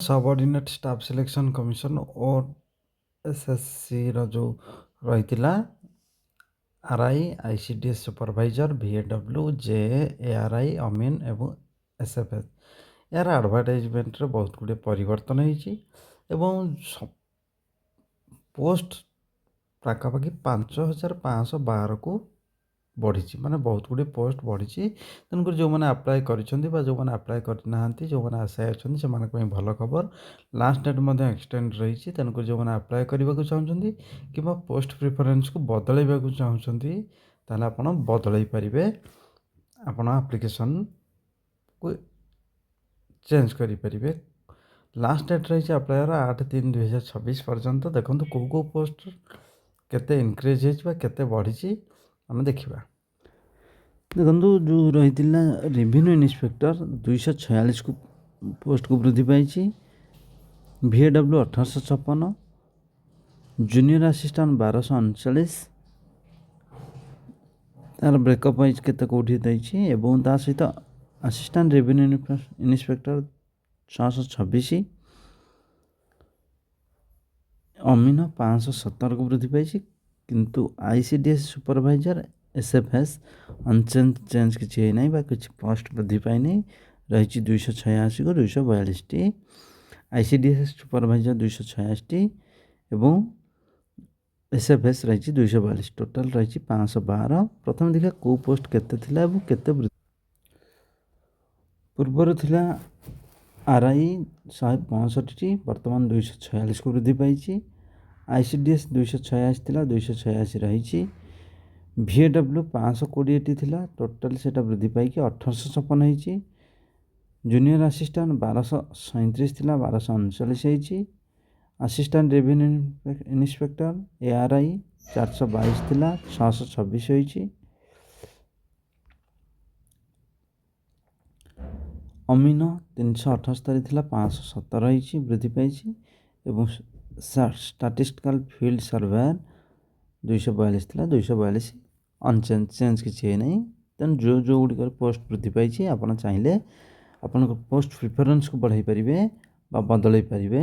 subordinate staff selection commission OSSC जो रही RI ICDS supervisor VAW JARI अमीन एवं SFS यार एडवर्टाइजमेंट बहुत गुड़े परिवर्तन होती पोस्ट पाखापाखि 5512 को बढ़ी माने बहुत गुड़े पोस्ट बढ़ी तेणुक जो मैंने आप्लाय कर जो मैंने आप्लाय करना जो मैंने आशा अच्छा से भल खबर लास्ट डेट एक्सटेंड रही तेणुक जो मैंने आप्लाय करने को चाहते कि पोस्ट प्रिफरेन्स को बदलवा चाहते ताल आप बदल पारे आपण आप्लिकेसन को चेंज करें लास्ट डेट रही आप्लायर 8/3/2026 पर्यंत देखो कौ पोस्ट केते इनक्रीज होते बढ़ी आम देखा देखो जो रही रेवेन्यू इन्स्पेक्टर 246 को पोस्ट को वृद्धि पाई VAW 1856 जूनियर असिस्टेंट 1239 तार ब्रेकअप वाइज केते कोठी दैछि एवं ता सहित असिस्टेंट रेवेन्यू इन्स्पेक्टर 626 अमीन 517 को वृद्धि पाई किंतु ICDS supervisor SFS unchanged change किसी ना किसी पोस्ट वृद्धि पाई रही 286 को 242 टी आईसीडीएस सुपरवाइजर 286 एवं एसएफएस रही 242 टोटाल रही 512 प्रथम देखा कौ पोस्ट केते पूर्वर थिला आरआई 165 बर्तमान 246 को वृद्धि पाई आईसीडीएस 286 थिला 286 रही VAW 520 थिला टोटाल से वृद्धि पाई 1856 होती जूनियर असिस्टेंट 1237 थिला 1239 होती असिस्टेंट रेवेन्यू इन्स्पेक्टर ARI 422 थिला 626 होती अमीन 378 थिला 517 होती वृद्धि पाई एवं स्टैटिस्टिकल फील्ड सर्वेयर 242 थिला 242 अनचेंज चेंज किसी ना तेणु जो गुड़िक पोस्ट वृद्धि पाई आप चाहिए आपन पोस्ट प्रिफरेन्स को बढ़ाई पारे बदल पारे